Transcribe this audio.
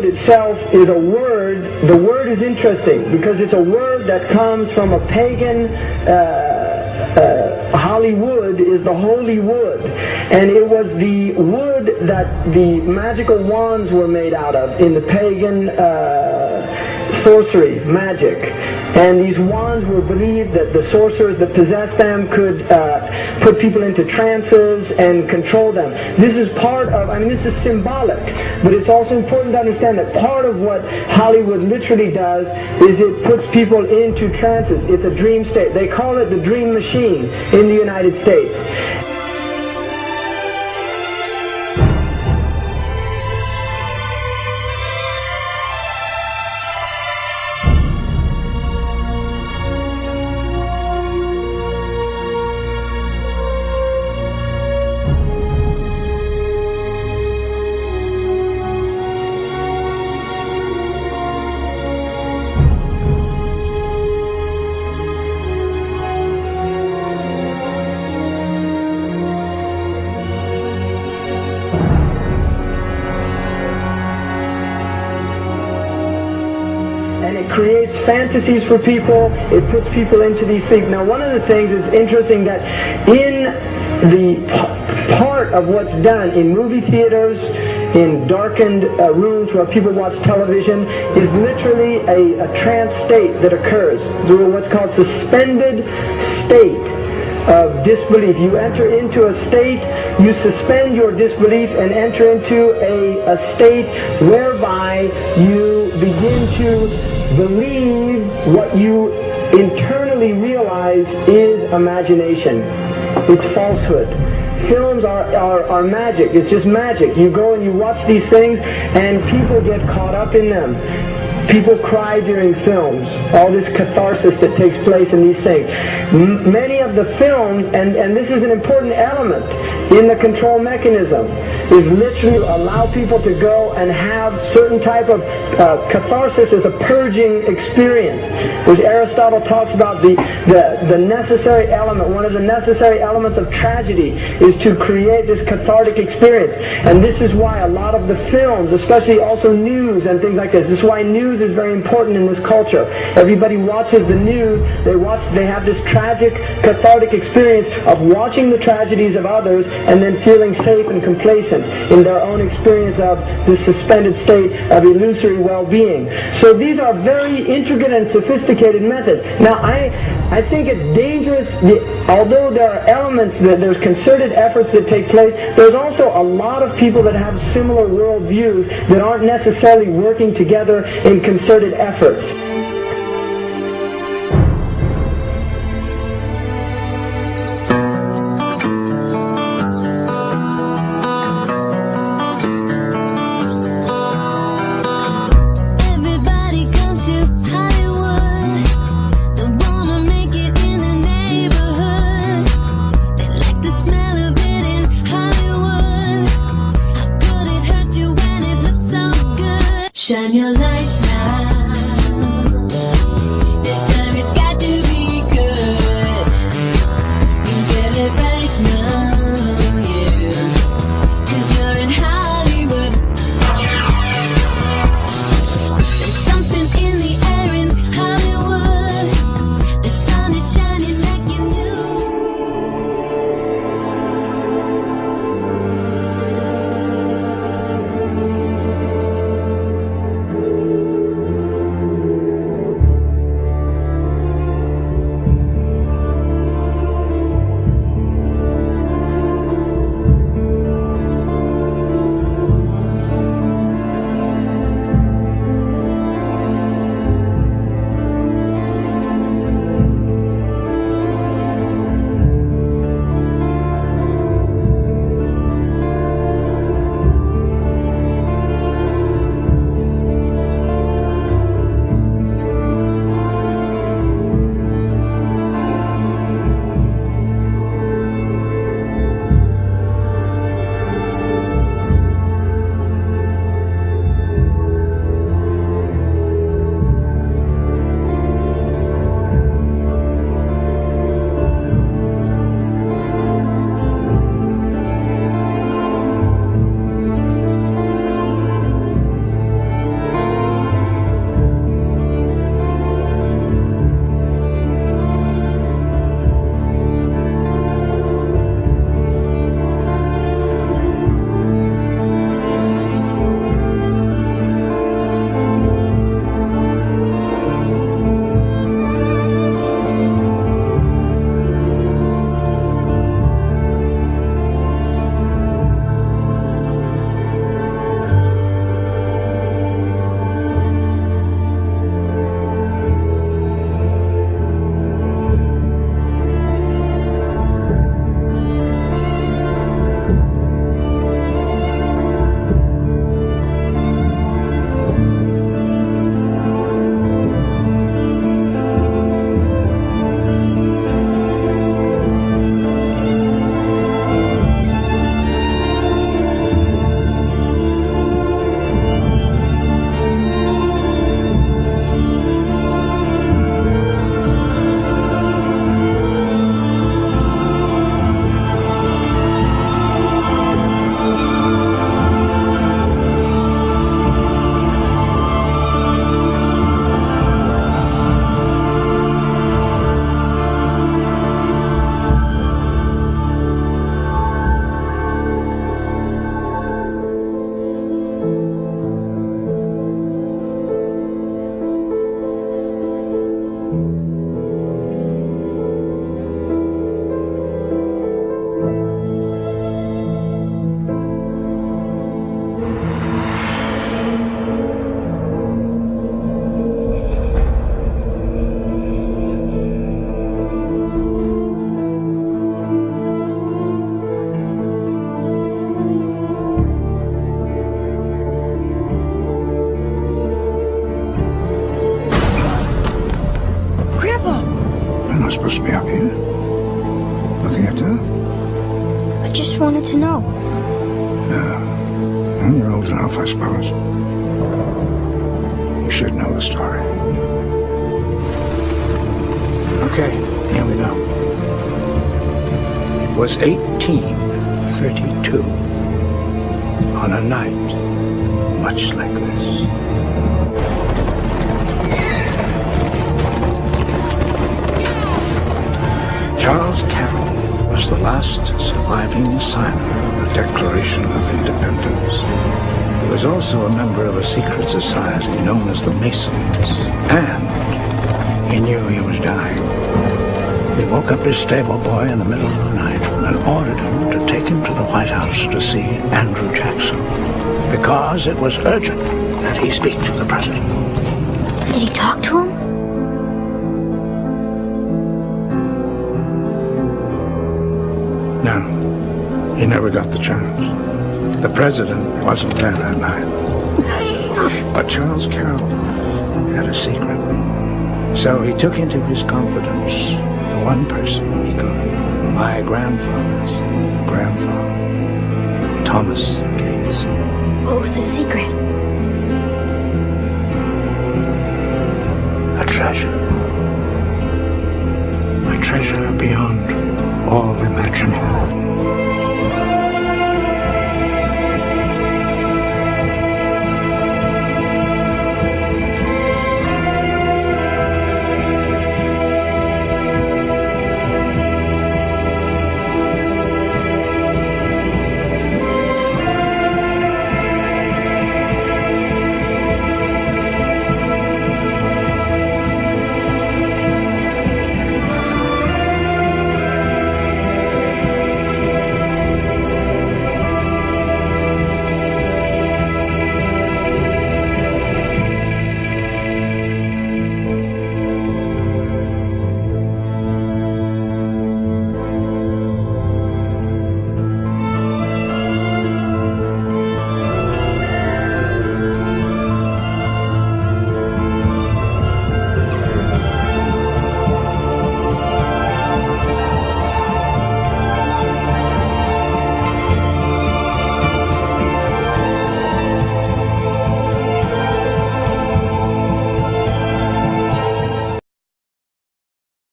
Hollywood itself is a word. The word is interesting because it's a word that comes from a pagan. Hollywood is the holy wood, and it was the wood that the magical wands were made out of in the pagan sorcery, magic. And these wands were believed that the sorcerers that possessed them could put people into trances and control them. This is part of, this is symbolic, but it's also important to understand that part of what Hollywood literally does is it puts people into trances. It's a dream state. They call it the dream machine in the United States. Creates fantasies for people. It puts people into these sleep. Now, one of the things is interesting that in the part of what's done in movie theaters, in darkened rooms where people watch television, is literally a trance state that occurs. So what's called suspended state of disbelief. You enter into a state, you suspend your disbelief and enter into a state whereby you begin to believe what you internally realize is imagination. It's falsehood. Films are magic. It's just magic. You go and you watch these things and people get caught up in them. People cry during films, all this catharsis that takes place in these things. Many of the films, and this is an important element in the control mechanism, is literally allow people to go and have certain type of catharsis as a purging experience, which Aristotle talks about the necessary element. One of the necessary elements of tragedy is to create this cathartic experience. And this is why a lot of the films, especially also news and things like this is why news is very important in this culture. Everybody watches the news, they have this tragic, cathartic experience of watching the tragedies of others and then feeling safe and complacent in their own experience of this suspended state of illusory well-being. So these are very intricate and sophisticated methods. Now I think it's dangerous, although there are elements, there's concerted efforts that take place, there's also a lot of people that have similar worldviews that aren't necessarily working together in concerted efforts. Shine your light now. not supposed to be up here. Looking at that? I just wanted to know. Yeah. Well, you're old enough, I suppose. You should know the story. Okay, here we go. It was 1832. On a night much like this. Charles Carroll was the last surviving signer of the Declaration of Independence. He was also a member of a secret society known as the Masons, and he knew he was dying. He woke up his stable boy in the middle of the night and ordered him to take him to the White House to see Andrew Jackson, because it was urgent that he speak to the president. Did he talk to him? No, he never got the chance. The president wasn't there that night. But Charles Carroll had a secret. So he took into his confidence the one person he could. My grandfather's grandfather, Thomas Gates. What was his secret? A treasure. A treasure beyond all imagining.